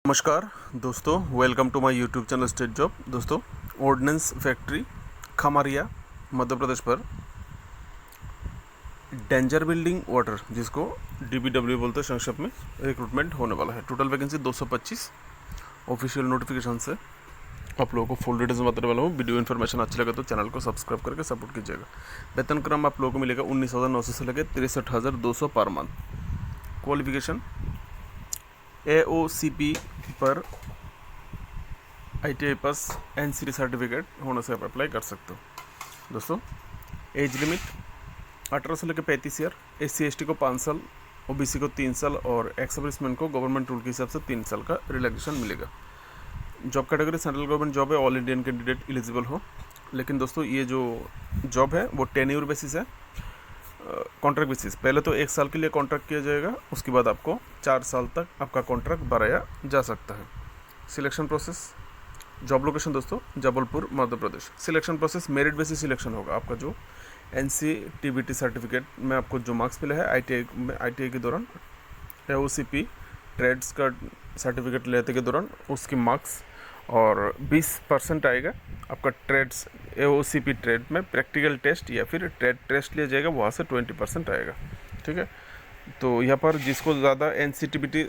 नमस्कार दोस्तों, welcome to my YouTube channel state job. दोस्तों, ऑर्डिनेंस फैक्ट्री खमारिया मध्य प्रदेश पर डेंजर बिल्डिंग वाटर, जिसको डीबीडब्ल्यू बोलते हैं संक्षेप में, रिक्रूटमेंट होने वाला है। टोटल वैकेंसी 225 ऑफिशियल नोटिफिकेशन से आप लोगों को फुल डिटेल्स बताने वाला हूँ। वीडियो इन्फॉर्मेशन अच्छा लगा तो चैनल को सब्सक्राइब करके सपोर्ट कीजिएगा। वेतन क्रम आप लोगों को मिलेगा 19,900 से लेकर 63,200 पर मंथ। क्वालिफिकेशन AOCP पर ITI पास NCT सर्टिफिकेट होने से आप अप्लाई कर सकते हो। दोस्तों, एज लिमिट 18 से लेकर 35 ईयर, SC/ST को 5 साल, OBC को 3 साल और एक्स सर्विसमैन को गवर्नमेंट रूल के हिसाब से 3 साल का रिलैक्सेशन मिलेगा। Job category central government job है, ऑल इंडियन कैंडिडेट एलिजिबल हो। लेकिन दोस्तों, ये जो जॉब है वो टेन्योर बेसिस है, कॉन्ट्रैक्ट बेसिस। पहले तो 1 साल के लिए कॉन्ट्रैक्ट किया जाएगा, उसके बाद आपको 4 साल तक आपका कॉन्ट्रैक्ट बढ़ाया जा सकता है। सिलेक्शन प्रोसेस, जॉब लोकेशन दोस्तों Jabalpur Madhya Pradesh. Selection process merit basis selection होगा। आपका जो NCTBT सर्टिफिकेट में आपको जो मार्क्स मिला है ITI के दौरान, AOCP ट्रेड्स का सर्टिफिकेट लेते के दौरान उसकी मार्क्स और 20% आएगा आपका ट्रेड्स AOCP ट्रेड में प्रैक्टिकल टेस्ट या फिर ट्रेड टेस्ट लिया जाएगा, वहाँ से 20% आएगा। ठीक है, तो यहाँ पर जिसको ज़्यादा NCTBT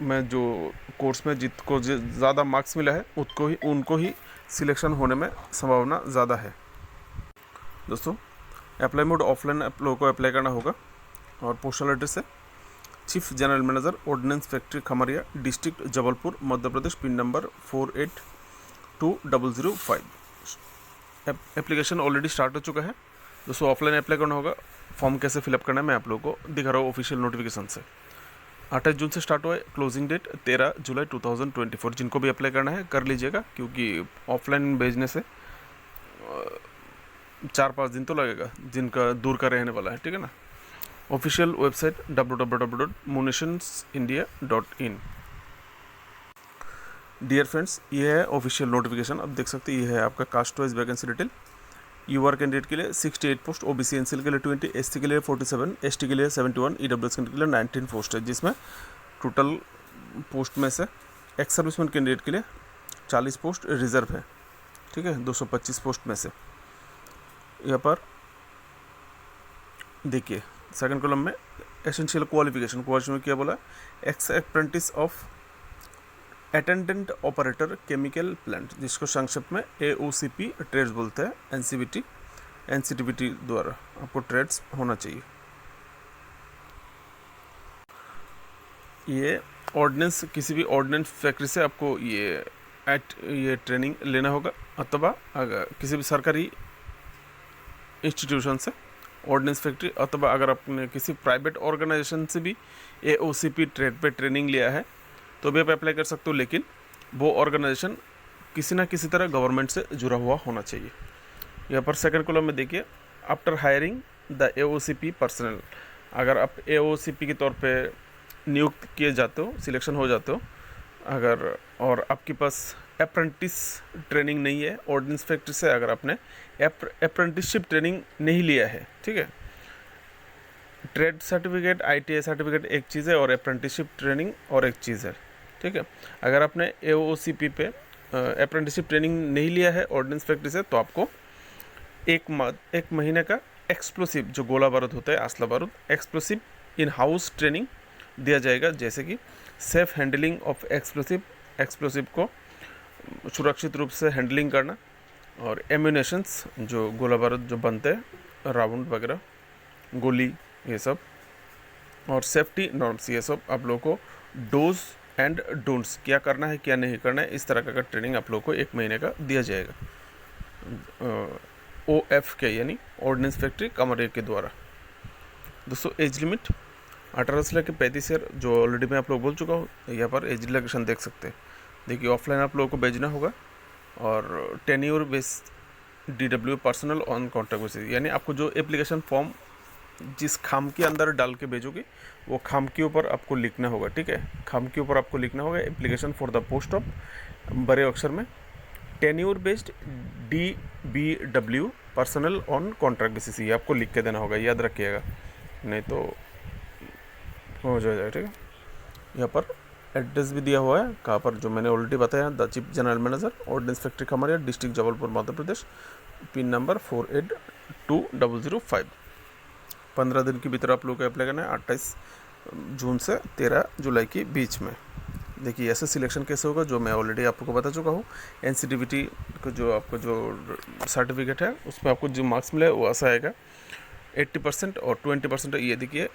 में जो कोर्स में जिसको ज़्यादा मार्क्स मिला है उनको ही सिलेक्शन होने में संभावना ज़्यादा है। दोस्तों, अप्लाई मोड ऑफलाइन आप लोगों को अप्लाई करना होगा और पोस्टल एड्रेस है chief general manager ordnance factory Khamaria, district Jabalpur Madhya Pradesh, pin number 482005। Application already start हो चुका है। दोस्तों, ऑफलाइन अप्लाई करना होगा। फॉर्म कैसे फिलअप करना है मैं आप लोगों को दिखा रहा हूँ ऑफिशियल नोटिफिकेशन से। 28 जून से स्टार्ट हुआ है, क्लोजिंग डेट 13 जुलाई 2024। जिनको भी अप्लाई करना है कर लीजिएगा, क्योंकि ऑफलाइन भेजने से 4-5 दिन तो लगेगा, जिनका दूर का रहने वाला है। ठीक है ना। Official website www.munitionsindia.in। Dear friends, ये है ऑफिशियल नोटिफिकेशन। अब देख सकते हैं, ये है आपका caste wise vacancy detail. UR candidate के लिए 68 पोस्ट, OBC NCL के लिए 20, SC के लिए 47, ST के लिए 71, EWS के लिए 19 पोस्ट है, जिसमें टोटल पोस्ट में से एक्स सर्विसमैन कैंडिडेट के लिए 40 पोस्ट रिजर्व है। ठीक है, 225 पोस्ट में से। यहाँ पर देखिए सेकंड कॉलम में एसेंशियल क्वालिफिकेशन में क्या बोला, x apprentice of attendant operator chemical plant, जिसको संक्षेप में AOCP ट्रेड्स बोलते हैं। NCTBT द्वारा आपको ट्रेड्स होना चाहिए। ये ऑर्डिनेंस, किसी भी ऑर्डिनेंस फैक्ट्री से आपको ये ट्रेनिंग लेना होगा, अथवा अगर किसी भी सरकारी इंस्टीट्यूशन से ऑर्डिनेंस फैक्ट्री, अथवा अगर आपने किसी प्राइवेट ऑर्गेनाइजेशन से भी AOCP ट्रेड पे ट्रेनिंग लिया है तो भी आप अप्लाई कर सकते हो। लेकिन वो ऑर्गेनाइजेशन किसी ना किसी तरह गवर्नमेंट से जुड़ा हुआ होना चाहिए। यहाँ पर सेकंड कॉलम में देखिए, after hiring the AOCP personal, अगर आप AOCP के तौर पे नियुक्त किए जाते हो, सिलेक्शन हो जाते हो अगर, और आपके पास अप्रेंटिस ट्रेनिंग नहीं है ऑर्डिनेंस फैक्ट्री से, अगर आपने अप्रेंटिसशिप ट्रेनिंग नहीं लिया है, ठीक है। ट्रेड सर्टिफिकेट ITI सर्टिफिकेट एक चीज़ है और अप्रेंटिसशिप ट्रेनिंग और एक चीज़ है। ठीक है, अगर आपने AOCP पे अप्रेंटिसशिप ट्रेनिंग नहीं लिया है ऑर्डिनेंस फैक्ट्री से, तो आपको एक महीने का एक्सप्लोसिव, जो गोला बारूद होता है, आसला बारूद, एक्सप्लोसिव इन हाउस ट्रेनिंग दिया जाएगा। जैसे कि सेफ हैंडलिंग ऑफ एक्सप्लोसिव को सुरक्षित रूप से हैंडलिंग करना, और एम्यूनेशंस, जो गोला बारूद जो बनते हैं, राउंड वगैरह, गोली, ये सब, और सेफ्टी नॉर्म्स, ये सब आप लोगों को डोज एंड डोंट्स, क्या करना है क्या नहीं करना है, इस तरह का ट्रेनिंग आप लोगों को 1 महीने का दिया जाएगा OFK यानी ऑर्डिनेंस फैक्ट्री खमरिया के द्वारा। दोस्तों, एज लिमिट 18 से लेकर 35 ईयर, जो ऑलरेडी मैं आप लोग बोल चुका हूँ। यहाँ पर एज रिलैक्सेशन देख सकते हैं। देखिए, ऑफलाइन आप लोगों को भेजना होगा और tenure base DW personal on contract basis, यानी आपको जो एप्लीकेशन फॉर्म जिस खाम के अंदर डाल के भेजोगे वो खाम के ऊपर आपको लिखना होगा। ठीक है, खाम के ऊपर आपको लिखना होगा application for the post of, बड़े अक्षर में, tenure based DBW personal on contract basis, ये आपको लिख के देना होगा, याद रखिएगा, नहीं तो हो जाएगा। ठीक है, यहाँ पर एड्रेस भी दिया हुआ है कहाँ पर, जो मैंने ऑलरेडी बताया, the chief general manager, ordnance factory Khamaria, district Jabalpur Madhya Pradesh, pin number 482005। 15 दिन के भीतर आप लोग को अप्लाई करना है, 28 जून से 13 जुलाई के बीच में। देखिए ऐसे सिलेक्शन कैसे होगा, जो मैं ऑलरेडी आपको बता चुका हूँ। एनसीटीबीटी को जो आपको जो सर्टिफिकेट है उसमें आपको जो मार्क्स मिले वो ऐसा आएगा 80% और 20%। ये देखिए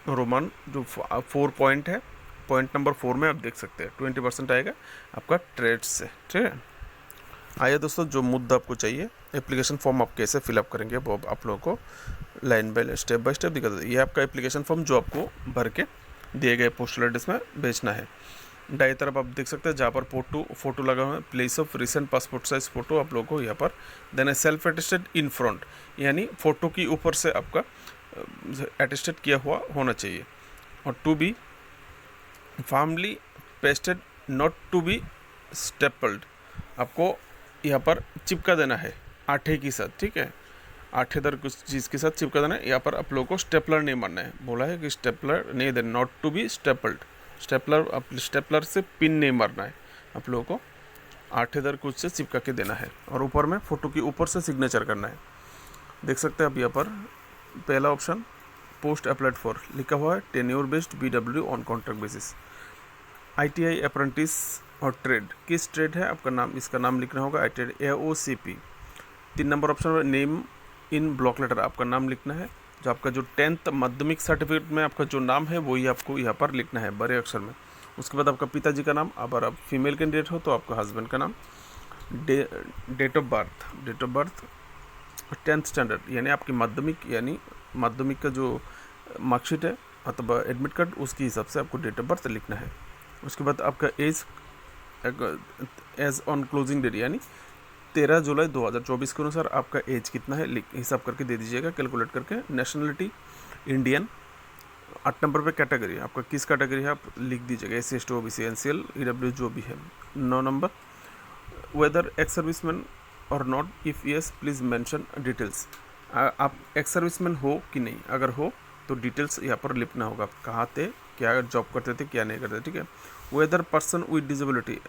रोमान जो 4 पॉइंट है, पॉइंट नंबर 4 में आप देख सकते हैं 20% आएगा आपका ट्रेड से, ठीक है। आइए दोस्तों, जो मुद्दा आपको चाहिए, एप्लीकेशन फॉर्म आप कैसे फिलअप करेंगे वो आप लोगों को line by step by step दिखा देते। ये आपका एप्लीकेशन फॉर्म जो आपको भर के दिए गए पोस्टल एड्रेस में भेजना है। दाएं तरफ आप देख सकते हैं जहाँ पर फोटो लगा हुआ है, place of recent passport size photo आप लोगों को यहाँ पर देना है। सेल्फ अटेस्टेड इन फ्रंट, यानी फोटो की ऊपर से आपका अटेस्टेड किया हुआ होना चाहिए। और to be firmly pasted, not to be stapled, आपको यहाँ पर चिपका देना है आठे के साथ, ठीक है। आठेदार कुछ चीज़ के साथ चिपका देना है। यहाँ पर आप लोगों को स्टेपलर नहीं मारना है, बोला है कि स्टेपलर नहीं देना, not to be stapled. Stapler से पिन नहीं मारना है, आप लोगों को आठेदार कुछ से चिपका के देना है। और ऊपर में फ़ोटो के ऊपर से सिग्नेचर करना है। देख सकते हैं आप यहाँ पर पहला ऑप्शन पोस्ट अप्लाइड फॉर लिखा हुआ है, tenure based BW on contract basis. ITI apprentice और ट्रेड, किस ट्रेड है आपका नाम, इसका नाम लिखना होगा ITI AOCP। 3 नंबर ऑप्शन में नेम इन ब्लॉक लेटर, आपका नाम लिखना है। जो आपका जो 10th माध्यमिक सर्टिफिकेट में आपका जो नाम है वही आपको यहाँ पर लिखना है बड़े अक्षर में। उसके बाद आपका पिताजी का नाम, अगर आप फीमेल कैंडिडेट हो तो आपका हस्बैंड का नाम, date of birth, 10th standard यानी आपकी माध्यमिक, यानी माध्यमिक का जो मार्कशीट है अथवा एडमिट कार्ड, उसके हिसाब से आपको डेट ऑफ बर्थ लिखना है। उसके बाद आपका एज ऑन क्लोजिंग डेट, यानी 13 जुलाई 2024 के अनुसार आपका एज कितना है हिसाब करके दे दीजिएगा, कैलकुलेट करके। Nationality Indian. 8 नंबर पे कैटेगरी, आपका किस कैटेगरी है आप लिख दीजिएगा, SC ST OBC NCL EW जो भी है। 9 नंबर वेदर एक्स सर्विसमैन और not, if yes please mention details. आप एक्स सर्विसमैन हो कि नहीं, अगर हो तो डिटेल्स यहाँ पर लिखना होगा, कहाँ थे, क्या जॉब करते थे, क्या नहीं करते, ठीक है। वेदर पर्सन विद डिसेबिलिटी,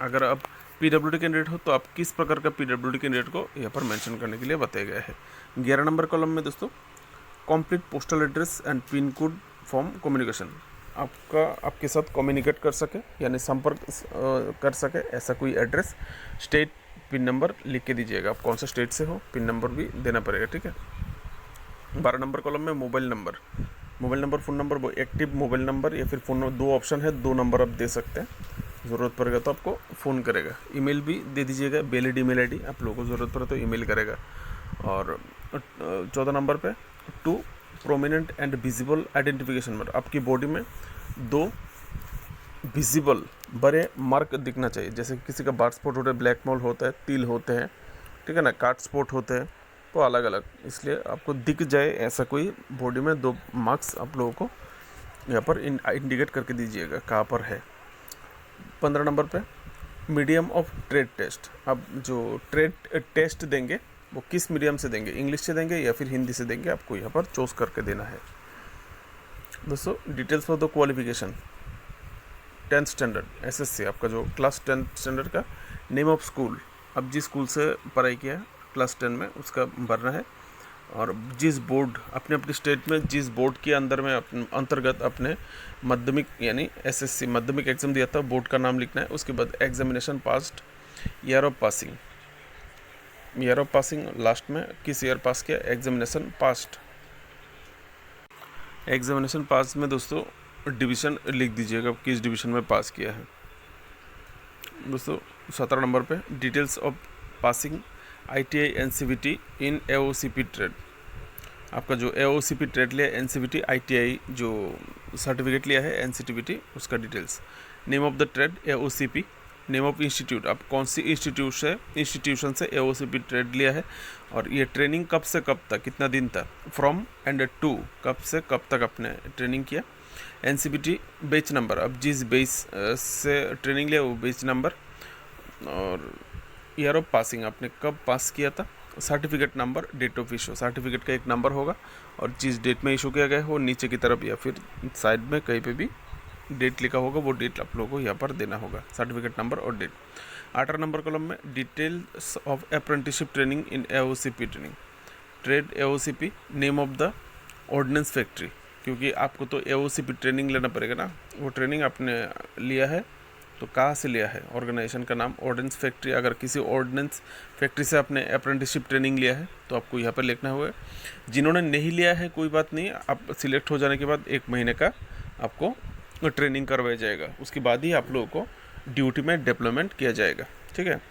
अगर आप PWD कैंडिडेट हो तो आप किस प्रकार का PWD कैंडिडेट को यहाँ पर मेंशन करने के लिए बताया गया है। 11 नंबर कॉलम में दोस्तों complete postal address and pin code form communication, आपके साथ कम्युनिकेट कर सके यानी संपर्क कर सके ऐसा कोई एड्रेस, स्टेट, पिन नंबर लिख के दीजिएगा, आप कौन सा स्टेट से हो, पिन नंबर भी देना पड़ेगा, ठीक है। 12 नंबर कॉलम में मोबाइल नंबर, फ़ोन नंबर, वो एक्टिव मोबाइल नंबर या फिर फ़ोन, 2 ऑप्शन है, 2 नंबर आप दे सकते हैं, ज़रूरत पड़ेगा तो आपको फ़ोन करेगा। ईमेल भी दे दीजिएगा, वैलिड ईमेल आईडी, आप लोगों को ज़रूरत पड़े तो ईमेल करेगा। और 14 नंबर पे 2 prominent and visible identification number, आपकी बॉडी में 2 विजिबल बड़े मार्क दिखना चाहिए, जैसे किसी का बार्थ स्पॉट होता है, ब्लैक मोल होता है, तिल होते हैं, ठीक है ना, काट स्पॉट होते हैं, तो अलग अलग, इसलिए आपको दिख जाए ऐसा कोई बॉडी में 2 मार्क्स आप लोगों को यहाँ पर इंडिकेट करके दीजिएगा कहाँ पर है। 15 नंबर पे मीडियम ऑफ ट्रेड टेस्ट, अब जो ट्रेड टेस्ट देंगे वो किस मीडियम से देंगे, इंग्लिश से देंगे या फिर हिंदी से देंगे, आपको यहाँ पर चूज करके देना है। दोस्तों details for the qualification, 10th standard SSC, आपका जो क्लास 10th स्टैंडर्ड का, नेम ऑफ स्कूल, अब जिस स्कूल से पढ़ाई किया है क्लास 10 में उसका भरना है। और जिस बोर्ड, अपने अपने स्टेट में जिस बोर्ड के अंदर में अंतर्गत अपने माध्यमिक यानी SSC माध्यमिक एग्जाम दिया था, बोर्ड का नाम लिखना है। उसके बाद examination passed, year of passing last में किस ईयर पास किया, एग्जामिनेशन पास्ट। एग्जामिनेशन पास में दोस्तों डिवीज़न लिख दीजिएगा, किस डिवीज़न में पास किया है। दोस्तों 17 नंबर पे details of passing ITI NCVT in AOCP trade, आपका जो AOCP ट्रेड लिया, NCVT ITI जो सर्टिफिकेट लिया है NCTVT, उसका details. Name of the trade AOCP, name of institute, आप कौन सी इंस्टीट्यूशन से AOCP ट्रेड लिया है, और ये ट्रेनिंग कब से कब तक, कितना दिन तक, फ्रॉम एंड टू, कब से कब तक आपने ट्रेनिंग किया। NCVT बैच नंबर, अब जिस बैच से ट्रेनिंग लिया वो बैच नंबर, और ईयर ऑफ पासिंग, आपने कब पास किया था। Certificate number, date of issue, certificate का एक नंबर होगा और जिस डेट में इशू किया गया है वो नीचे की तरफ या फिर साइड में कहीं पे भी डेट लिखा होगा वो डेट आप लोगों को यहाँ पर देना होगा, सर्टिफिकेट नंबर और डेट। 18 नंबर कॉलम में details of apprenticeship training in AOCP training, trade AOCP, name of the ordnance factory, क्योंकि आपको तो AOCP ट्रेनिंग लेना पड़ेगा ना। वो ट्रेनिंग आपने लिया है तो कहाँ से लिया है, ऑर्गेनाइजेशन का नाम ऑर्डिनेंस फैक्ट्री। अगर किसी ऑर्डिनेंस फैक्ट्री से आपने अप्रेंटिसशिप ट्रेनिंग लिया है तो आपको यहाँ पर लिखना होगा। जिन्होंने नहीं लिया है कोई बात नहीं, आप सिलेक्ट हो जाने के बाद 1 महीने का आपको ट्रेनिंग करवाया जाएगा, उसके बाद ही आप लोगों को ड्यूटी में डिप्लॉयमेंट किया जाएगा, ठीक है।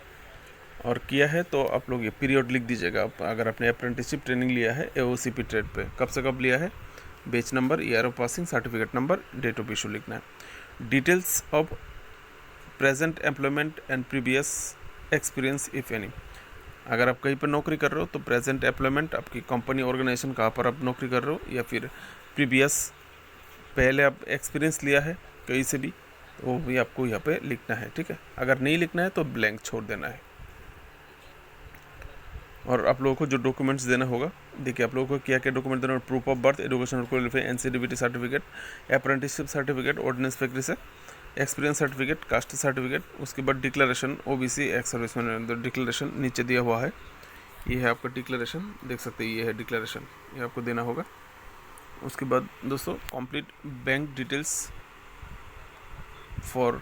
और किया है तो आप लोग ये पीरियड लिख दीजिएगा। अगर आपने अप्रेंटिसशिप ट्रेनिंग लिया है AOCP ट्रेड पे, कब से कब लिया है, batch number, year of passing, certificate number, date of issue लिखना है। Details of present employment and previous experience if any, अगर आप कहीं पर नौकरी कर रहे हो तो प्रेजेंट एम्प्लॉयमेंट, आपकी कंपनी ऑर्गेनाइजेशन कहाँ पर आप नौकरी कर रहे हो, या फिर प्रीवियस पहले आप एक्सपीरियंस लिया है कहीं से भी, तो वो भी आपको यहाँ पे लिखना है, ठीक है। अगर नहीं लिखना है तो ब्लैंक छोड़ देना है। और आप लोगों को जो डॉक्यूमेंट्स देना होगा, देखिए आप लोगों को क्या क्या डॉक्यूमेंट देना होगा, proof of birth, educational qualification, NCDBT certificate, apprenticeship certificate, ordnance factory से एक्सपीरियंस सर्टिफिकेट, कास्ट सर्टिफिकेट, उसके बाद declaration, OBC ex serviceman declaration नीचे दिया हुआ है, ये है आपका डिक्लेरेशन, देख सकते हैं ये है डिक्लेरेशन, ये आपको देना होगा। उसके बाद दोस्तों complete bank details for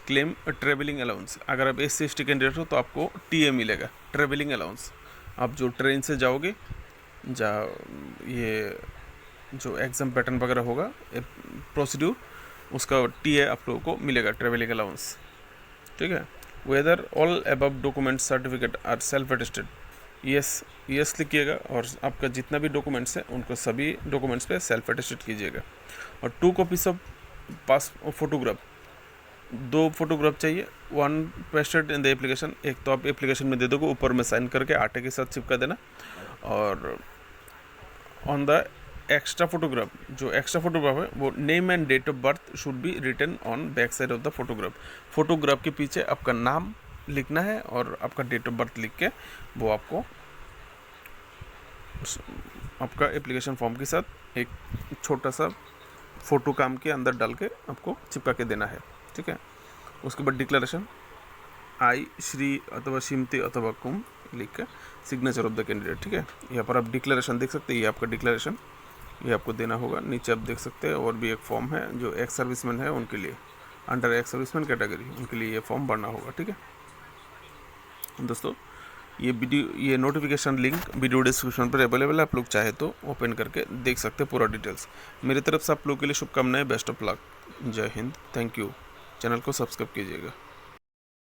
claim travelling allowance, अगर आप SC/ST कैंडिडेट हो तो आपको TA मिलेगा, ट्रेवलिंग अलाउंस। आप जो ट्रेन से जाओगे, ये जो एग्ज़ाम पैटर्न वगैरह होगा प्रोसीड्यूर, उसका TA आप लोगों को मिलेगा, ट्रेवलिंग अलाउंस, ठीक है। Whether all above document certificate are self attested, yes लिखिएगा, और आपका जितना भी डॉक्यूमेंट्स है उनको सभी डॉक्यूमेंट्स पे सेल्फ अटेस्टेड कीजिएगा। और 2 copies of pass photograph, 2 photograph चाहिए, 1 पेस्टेड इन द एप्लीकेशन, एक तो आप एप्लीकेशन में दे दोगे, ऊपर में साइन करके आटे के साथ चिपका देना। और ऑन द एक्स्ट्रा फोटोग्राफ, जो एक्स्ट्रा फोटोग्राफ है वो name and date of birth should be written on back side of the photograph, photograph के पीछे आपका नाम लिखना है और आपका डेट ऑफ बर्थ लिख के वो आपको आपका एप्लीकेशन फॉर्म के साथ एक छोटा सा फ़ोटो काम के अंदर डाल के आपको चिपका के देना है, ठीक है। उसके बाद डिक्लेरेशन, आई श्री अथवा श्रीमती अथवा कुम लिख के सिग्नेचर ऑफ द कैंडिडेट, ठीक है। यहाँ पर आप डिक्लेरेशन देख सकते हैं, ये आपका डिक्लेरेशन, ये आपको देना होगा। नीचे आप देख सकते हैं और भी एक फॉर्म है जो एक्स सर्विसमैन है उनके लिए, अंडर एक्स सर्विसमैन कैटेगरी, उनके लिए ये फॉर्म भरना होगा, ठीक है दोस्तों। ये नोटिफिकेशन लिंक वीडियो डिस्क्रिप्शन पर अवेलेबल है, आप लोग चाहे तो ओपन करके देख सकते हैं पूरा डिटेल्स। मेरी तरफ से आप लोगों के लिए शुभकामनाएं, बेस्ट ऑफ लक, जय हिंद, थैंक यू। चैनल को सब्सक्राइब कीजिएगा।